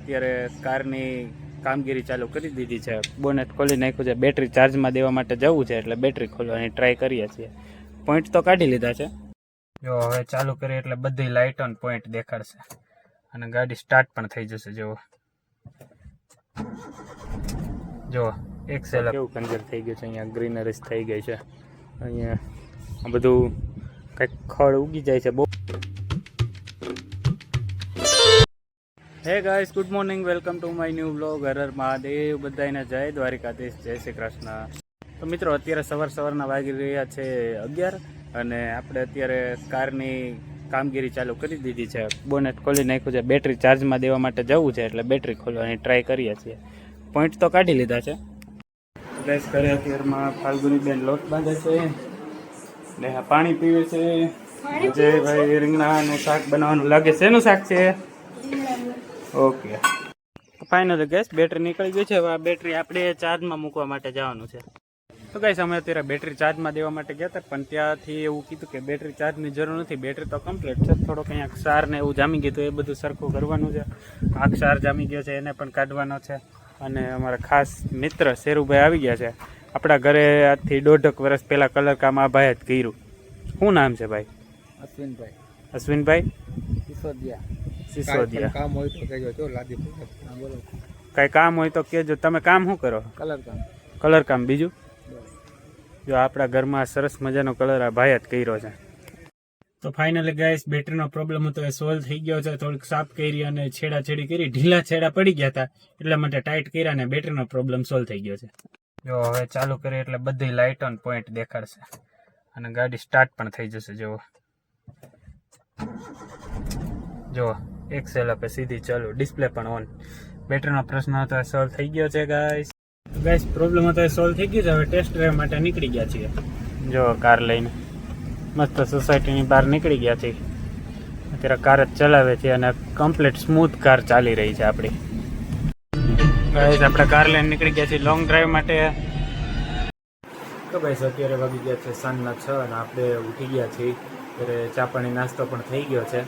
અત્યારે કારની કામગીરી ચાલુ કરી દીધી છે. બોનેટ ખોલી નાખ્યું છે. બેટરી ચાર્જમાં દેવા માટે જવું છે એટલે બેટરી ખોલવાની ટ્રાય કરીએ છીએ. પોઈન્ટ તો કાઢી લીધા છે. જો હવે ચાલુ કરીએ એટલે બધી લાઇટ ઓન પોઈન્ટ દેખાડશે અને ગાડી સ્ટાર્ટ પણ થઈ જશે. જો એક્સેલ કેવું કંજર થઈ ગયું છે. અહીંયા ગ્રીનરીસ થઈ ગઈ છે. અહીંયા આ બધું કંઈક ખડ ઉગી જાય છે બહુ. Hey guys, good morning, welcome to my new vlog. Har Har Mahadev. બધાને જય દ્વારિકાધીશ, જય શ્રી કૃષ્ણ. તો મિત્રો, અત્યારે સવારના વાગી રહ્યા છે 11 અને આપણે અત્યારે કારની કામગીરી ચાલુ કરી દીધી છે. બોનેટ ખોલી નાખ્યું છે. બેટરી ચાર્જમાં દેવા માટે જવું છે એટલે બેટરી ખોલવાની ટ્રાય કરીએ છીએ. પોઈન્ટ તો કાઢી લીધા છે. ગેસ કરે અત્યારમાં ફાલ્ગુની બેન લોટ બાંધે છે ને પાણી પીવે છે. જે ભાઈ રીંગણાનું શાક બનાવવાનું લાગે છે. એનું શાક છે? ઓકે, ફાઇનલી ગેસ બેટરી નીકળી ગઈ છે. હવે આ બેટરી આપણે ચાર્જમાં મૂકવા માટે જવાનું છે. તો ગાઈસ, અમે અત્યારે બેટરી ચાર્જમાં દેવા માટે ગયા હતા, પણ ત્યાંથી એવું કીધું કે બેટરી ચાર્જની જરૂર નથી, બેટરી તો કમ્પ્લીટ છે. થોડોક અહીંયા ક્ષાર ને એવું જામી ગયું, તો એ બધું સરખું કરવાનું છે. આ ક્ષાર જામી ગયો છે, એને પણ કાઢવાનો છે. અને અમારા ખાસ મિત્ર શેરુભાઈ આવી ગયા છે. આપણા ઘરે આજથી 1.5 વર્ષ પહેલાં કલર કામ આ ભાઈ જ કર્યું. શું નામ છે ભાઈ? અશ્વિનભાઈ. અશ્વિનભાઈ સિસોદિયા. કામ હોય તો કહેજો. જો લાદી બોલો. કઈ કામ હોય તો કહેજો. તમે કામ શું કરો? કલર કામ. બીજું જો આપણા ઘરમાં સરસ મજાનો કલર આ ભાઈ જ કર્યો છે. તો ફાઇનલી ગાઈસ, બેટરીનો પ્રોબ્લેમ હતો એ સોલ્વ થઈ ગયો છે. થોડીક સાફ કરી અને છેડાછેડી કરી. ઢીલા છેડા પડી ગયા હતા એટલા માટે ટાઈટ કર્યા અને બેટરીનો પ્રોબ્લેમ સોલ્વ થઈ ગયો છે. જો હવે ચાલુ કરીએ એટલે બધી લાઇટ ઓન પોઈન્ટ દેખાડશે અને ગાડી સ્ટાર્ટ પણ થઈ જશે. જો એક્સેલ આપે સીધી ચાલુ, ડિસ્પ્લે પણ ઓન. બેટરીનો પ્રશ્ન હતો એ સોલ્વ થઈ ગયો છે ગાઈસ. ગાઈસ, પ્રોબ્લેમ હતો એ સોલ્વ થઈ ગયો છે. હવે ટેસ્ટ ડ્રાઈવ માટે નીકળી ગયા છીએ. જો કાર લઈને મસ્ત સોસાયટીની બહાર નીકળી ગયા છીએ. અત્યારે કાર જ ચલાવે છે અને કમ્પ્લીટ સ્મૂથ કાર ચાલી રહી છે આપણી. ગાઈસ, આપણે કાર લઈને નીકળી ગયા છીએ લોંગ ડ્રાઈવ માટે. તો ગાઈસ, અત્યારે વાગી ગયા છે સાંજના 6 અને આપણે ઉઠી ગયા છીએ. અત્યારે ચા પાણી નાસ્તો પણ થઈ ગયો છે.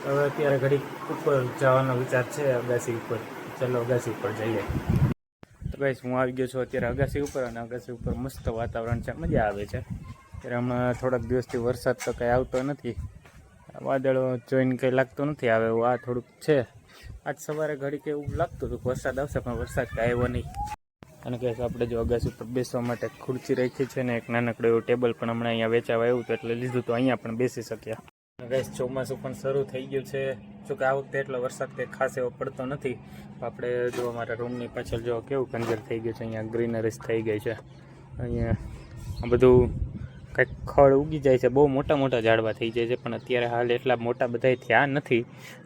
હવે અત્યારે ઘડીક ઉપર જવાનો વિચાર છે, અગાસી ઉપર. ચલો અગાસી ઉપર જઈએ. તો ગાઈસ, હું આવી ગયો છું અત્યારે અગાસી ઉપર અને અગાસી ઉપર મસ્ત વાતાવરણ છે, મજા આવે છે. ત્યારે હમણાં થોડાક દિવસથી વરસાદ તો કંઈ આવતો નથી. વાદળો જોઈને કંઈ લાગતું નથી આવે એવું. આ થોડુંક છે. આજ સવારે ઘડીક એવું લાગતું હતું કે વરસાદ આવશે, પણ વરસાદ કાંઈ આવ્યો નહીં. અને કહેશ, આપણે જો અગાસી ઉપર બેસવા માટે ખુરચી રાખી છે ને એક નાનકડું એવું ટેબલ પણ હમણાં અહીંયા વેચાવા આવ્યું હતું એટલે લીધું તો અહીંયા પણ બેસી શક્યા. ગેસ, ચોમાસું પણ શરૂ થઈ ગયું છે. જોકે આ વખતે એટલો વરસાદ કંઈ ખાસ એવો પડતો નથી. આપણે જો અમારા રૂમની પાછળ જો કેવું કંજર થઈ ગયું છે. અહીંયા ગ્રીનરીસ થઈ ગઈ છે. અહીંયા આ બધું કંઈક ખડ ઉગી જાય છે. બહુ મોટા મોટા ઝાડવા થઈ જાય છે, પણ અત્યારે હાલ એટલા મોટા બધાય થયા નથી.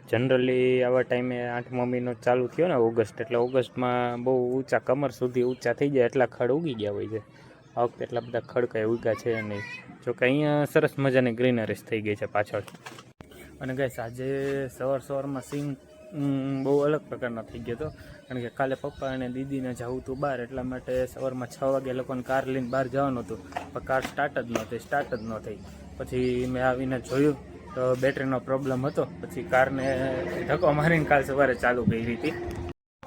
જનરલી આવા ટાઈમે 8મા મહિનો ચાલુ થયો ને ઓગસ્ટ, એટલે ઓગસ્ટમાં બહુ ઊંચા કમર સુધી ઊંચા થઈ જાય એટલા ખડ ઉગી ગયા હોય છે. આ વખતે એટલા બધા ખડ કાંઈ ઉગ્યા છે નહીં. જોકે અહીંયા સરસ મજાની ગ્રીનરીસ થઈ ગઈ છે પાછળ. અને ગાઈસ, આજે સવારમાં સીન બહુ અલગ પ્રકારનો થઈ ગયો હતો. કારણ કે કાલે પપ્પા અને દીદીને જવું હતું બહાર, એટલા માટે સવારમાં 6 વાગે લોકોને કાર લઈને બહાર જવાનું હતું, પણ કાર સ્ટાર્ટ જ ન થઈ. પછી મેં આવીને જોયું તો બેટરીનો પ્રોબ્લેમ હતો. પછી કારને ધક્કો મારીને કાલ સવારે ચાલુ કરી હતી.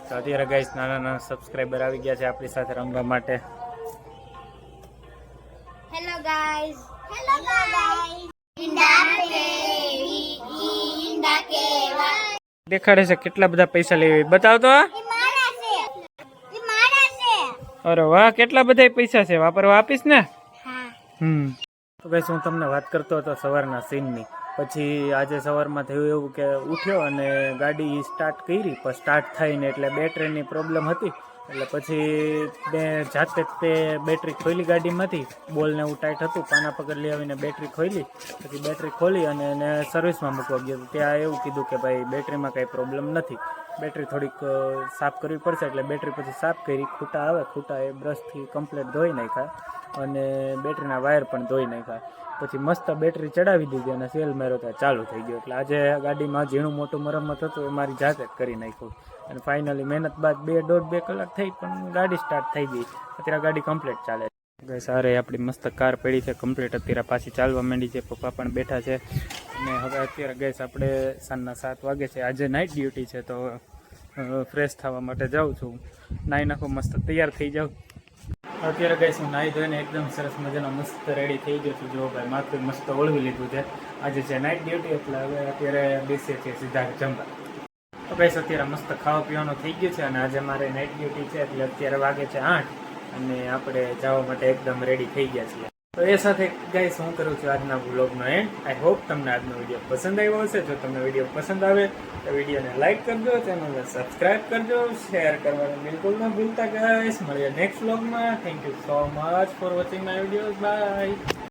તો અત્યારે ગાઈસ, નાના સબસ્ક્રાઈબર આવી ગયા છે આપણી સાથે રમવા માટે. Hello guys. દેખાડે છે કેટલા બધા પૈસા લેવી. બતાવ તો. અરે વાહ, કેટલા બધા પૈસા છે. વાપરવા આપીશ ને? તો ગાઈસ, હું તમને વાત કરતો હતો સવારના સીનની. પછી આજે સવારમાં થયું એવું કે ઉઠ્યો અને ગાડી સ્ટાર્ટ કરી, પણ સ્ટાર્ટ થઈને એટલે બેટરીની પ્રોબ્લેમ હતી. એટલે પછી મેં જાતે જ તે બેટરી ખોલી ગાડીમાંથી. બોલને એવું ટાઈટ હતું, પાના પકડ લઈ આવીને બેટરી ખોલી. પછી બેટરી ખોલી અને એને સર્વિસમાં મૂકવા ગયો. ત્યાં એવું કીધું કે ભાઈ બેટરીમાં કંઈ પ્રોબ્લેમ નથી, બેટરી થોડીક સાફ કરવી પડશે. એટલે બેટરી પછી સાફ કરી. ખૂટા આવે, ખૂટા એ બ્રશથી કમ્પ્લીટ ધોઈ નાખ્યા અને બેટરીના વાયર પણ ધોઈ નાખ્યા. પછી મસ્ત બેટરી ચડાવી દીધી અને સેલ માર્યો ત્યાં ચાલુ થઈ ગયો. એટલે આજે ગાડીમાં ઝીણું મોટું મરમ્મત હતું એ મારી જાતે જ કરી નાખ્યું. અને ફાઇનલી મહેનત બાદ 2.5 કલાક થઈ, પણ ગાડી સ્ટાર્ટ થઈ ગઈ. અત્યારે ગાડી કમ્પ્લીટ ચાલે. ગઈ સારે આપણી મસ્ત કાર પડી છે કમ્પ્લીટ. અત્યારે પાછી ચાલવા માંડી છે. પપ્પા પણ બેઠા છે. અને હવે અત્યારે ગેસ આપણે સાંજના 7 વાગે છે. આજે નાઇટ ડ્યુટી છે, તો ફ્રેશ થવા માટે જાઉં છું. નાહી નાખો, મસ્ત તૈયાર થઈ જાઉં. અત્યારે ગઈશ હું નાહી ધોઈને એકદમ સરસ મજાનો મસ્ત રેડી થઈ ગયો છું. જો ભાઈ માથું મસ્ત ઓળવી લીધું છે. આજે છે નાઇટ ડ્યુટી, એટલે હવે અત્યારે બેસીએ છીએ સીધા જમવા. તો ગઈશ અત્યારે મસ્ત ખાવા પીવાનું થઈ ગયું છે અને આજે મારે નાઇટ ડ્યુટી છે, એટલે અત્યારે વાગે છે 8 અને આપણે જવા માટે એકદમ રેડી થઈ ગયા છીએ. તો એ સાથે ગાઈસ હું કરું છું આજના વ્લોગનો એન્ડ. આઈ હોપ તમને આજનો વિડીયો પસંદ આવ્યો હશે. જો તમને વિડીયો પસંદ આવે તો વિડીયોને લાઈક કરજો, ચેનલને સબસ્ક્રાઇબ કરજો, શેર કરવાનું બિલકુલ ન ભૂલતા ગાઈસ. મળીએ નેક્સ્ટ વ્લોગમાં. Thank you so much for watching my videos. By.